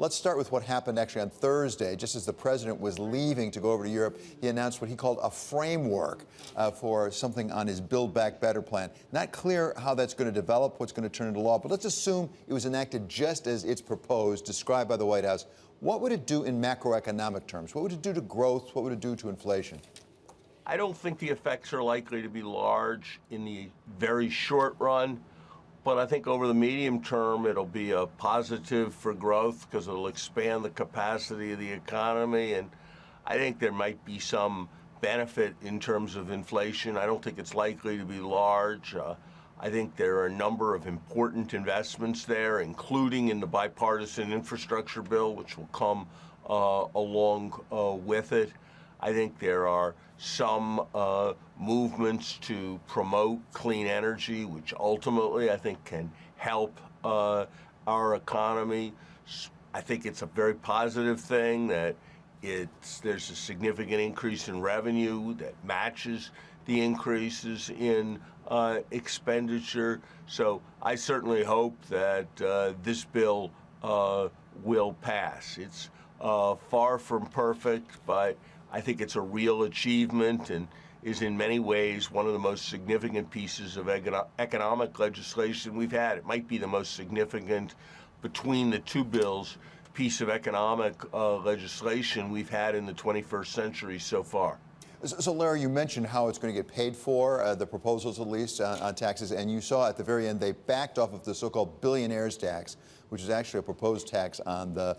Let's start with what happened actually on Thursday. Just as the president was leaving to go over to Europe, he announced what he called a framework for something on his Build Back Better plan. Not clear how that's going to develop, what's going to turn into law, but let's assume it was enacted just as it's proposed, described by the White House. What would it do in macroeconomic terms? What would it do to growth? What would it do to inflation? I don't think the effects are likely to be large in the very short run, but I think over the medium term it'll be a positive for growth because it'll expand the capacity of the economy, and I think there might be some benefit in terms of inflation. I don't think it's likely to be large. I think there are a number of important investments there, including in the bipartisan infrastructure bill, which will come along with it. I think there are some movements to promote clean energy, which ultimately I think can help our economy. I think it's a very positive thing that there's a significant increase in revenue that matches the increases in expenditure. So I certainly hope that this bill will pass. It's far from perfect, but I think it's a real achievement and is in many ways one of the most significant pieces of economic legislation we've had. It might be the most significant between the two bills piece of economic legislation we've had in the 21st century so far. So, Larry, you mentioned how it's going to get paid for, the proposals at least, on taxes, and you saw at the very end they backed off of the so-called billionaires tax, which is actually a proposed tax on the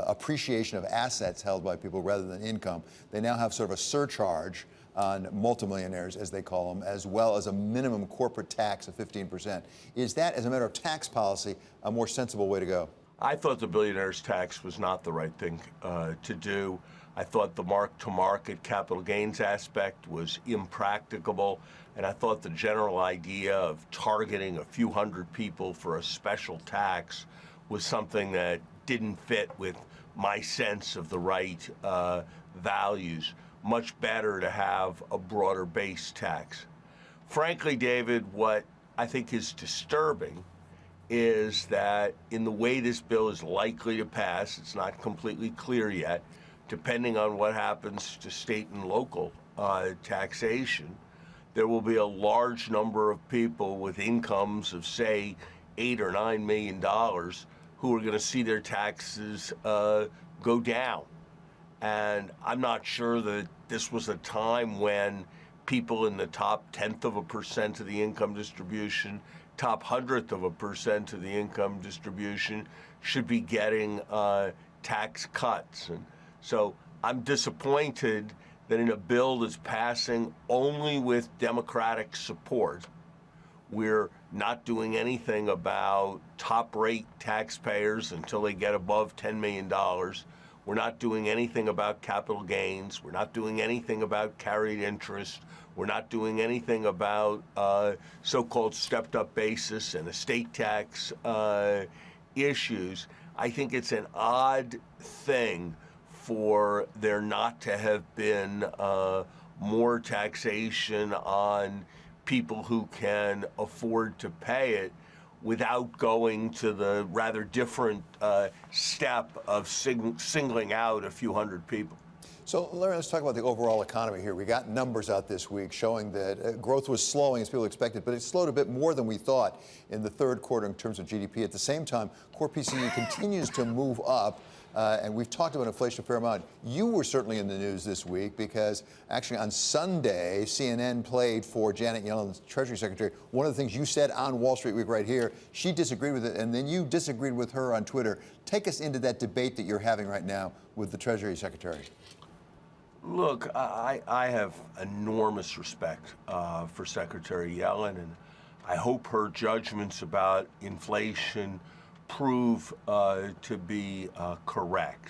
appreciation of assets held by people rather than income. They now have sort of a surcharge on multimillionaires, as they call them, as well as a minimum corporate tax of 15%. Is that, as a matter of tax policy, a more sensible way to go? I thought the billionaires tax was not the right thing to do. I thought the mark-to-market capital gains aspect was impracticable, and I thought the general idea of targeting a few hundred people for a special tax was something that didn't fit with my sense of the right values. Much better to have a broader base tax. Frankly, David, what I think is disturbing is that in the way this bill is likely to pass, it's not completely clear yet, depending on what happens to state and local taxation, there will be a large number of people with incomes of, say, $8 or $9 million who are going to see their taxes go down. And I'm not sure that this was a time when people in the top 0.1% of the income distribution, top 100% of the income distribution should be getting tax cuts. And so I'm disappointed that in a bill that's passing only with Democratic support, we're not doing anything about top-rate taxpayers until they get above $10 million. We're not doing anything about capital gains. We're not doing anything about carried interest. We're not doing anything about so-called stepped-up basis and estate tax issues. I think it's an odd thing for there not to have been more taxation on people who can afford to pay it without going to the rather different step of singling out a few hundred people. So, Larry, let's talk about the overall economy here. We got numbers out this week showing that growth was slowing as people expected, but it slowed a bit more than we thought in the third quarter in terms of GDP. At the same time, core PCE continues to move up. And we've talked about inflation a fair amount. You were certainly in the news this week because actually on Sunday, CNN played for Janet Yellen, the Treasury Secretary. One of the things you said on Wall Street Week right here, she disagreed with it, and then you disagreed with her on Twitter. Take us into that debate that you're having right now with the Treasury Secretary. Look, I have enormous respect for Secretary Yellen, and I hope her judgments about inflation prove to be correct.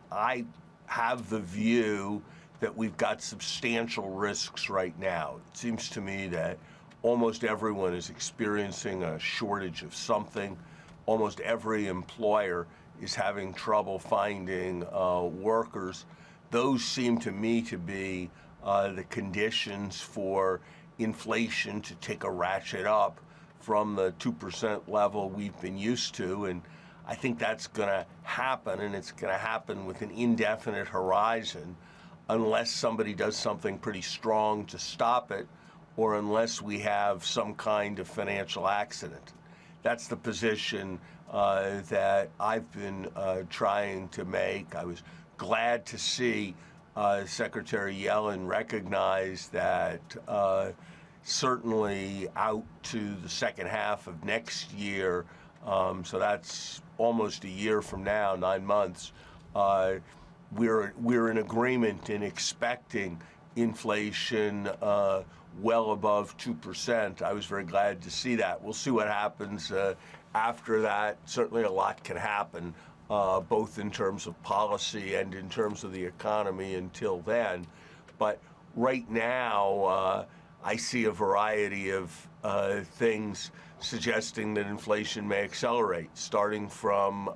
I have the view that we've got substantial risks right now. It seems to me that almost everyone is experiencing a shortage of something. Almost every employer is having trouble finding workers. Those seem to me to be the conditions for inflation to take a ratchet up from the 2% level we've been used to. And I think that's going to happen, and it's going to happen with an indefinite horizon unless somebody does something pretty strong to stop it, or unless we have some kind of financial accident. That's the position that I've been trying to make. I was glad to see Secretary Yellen recognize that certainly out to the second half of next year, so that's almost a year from now, 9 months, we're in agreement in expecting inflation well above 2%. I was very glad to see that. We'll see what happens after that. Certainly a lot can happen, both in terms of policy and in terms of the economy until then. But right now, I see a variety of things suggesting that inflation may accelerate, starting from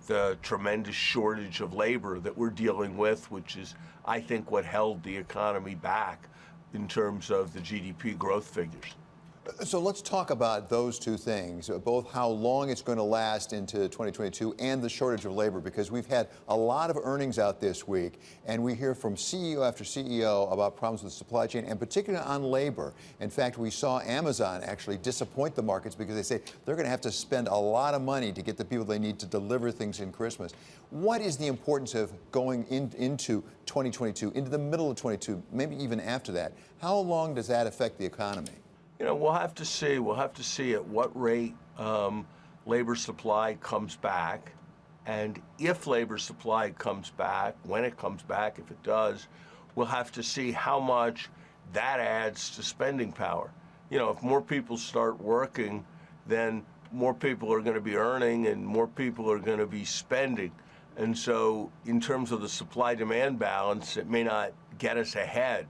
the tremendous shortage of labor that we're dealing with, which is, I think, what held the economy back in terms of the GDP growth figures. So let's talk about those two things, both how long it's going to last into 2022 and the shortage of labor, because we've had a lot of earnings out this week, and we hear from CEO after CEO about problems with the supply chain, and particularly on labor. In fact, we saw Amazon actually disappoint the markets because they say they're going to have to spend a lot of money to get the people they need to deliver things in Christmas. What is the importance of going into 2022, into the middle of 22, maybe even after that? How long does that affect the economy? You know, we'll have to see. We'll have to see at what rate labor supply comes back. And if labor supply comes back, when it comes back, if it does, we'll have to see how much that adds to spending power. You know, if more people start working, then more people are going to be earning and more people are going to be spending. And so in terms of the supply-demand balance, it may not get us ahead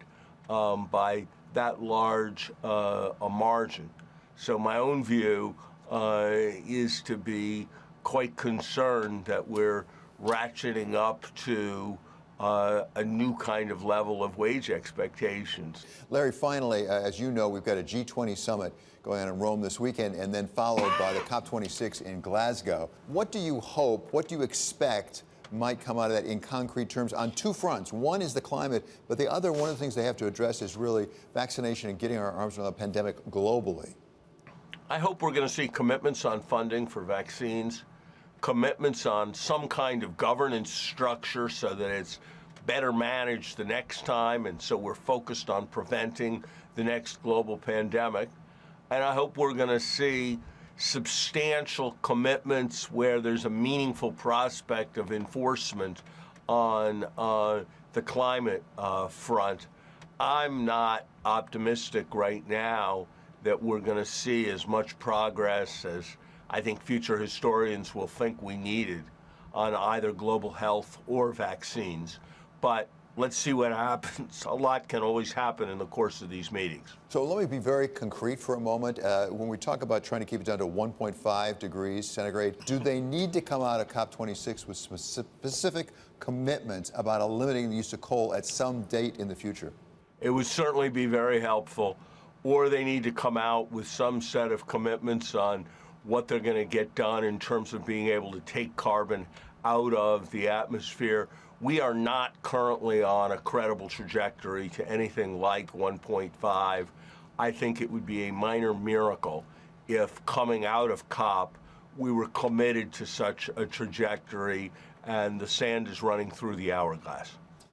by that large a margin. So my own view is to be quite concerned that we're ratcheting up to a new kind of level of wage expectations. Larry, finally, as you know, we've got a G20 summit going on in Rome this weekend, and then followed by the COP26 in Glasgow. What do you hope, what do you expect might come out of that in concrete terms on two fronts? One is the climate, but the other, one of the things they have to address is really vaccination and getting our arms around the pandemic globally. I hope we're going to see commitments on funding for vaccines, commitments on some kind of governance structure so that it's better managed the next time, and so we're focused on preventing the next global pandemic. And I hope we're going to see substantial commitments where there's a meaningful prospect of enforcement on the climate front. I'm not optimistic right now that we're going to see as much progress as I think future historians will think we needed on either global health or vaccines. But let's see what happens. A lot can always happen in the course of these meetings. So let me be very concrete for a moment. When we talk about trying to keep it down to 1.5 degrees centigrade, do they need to come out of COP26 with specific commitments about eliminating the use of coal at some date in the future? It would certainly be very helpful. Or they need to come out with some set of commitments on what they're going to get done in terms of being able to take carbon out of the atmosphere. We are not currently on a credible trajectory to anything like 1.5. I think it would be a minor miracle if coming out of COP we were committed to such a trajectory and the sand is running through the hourglass.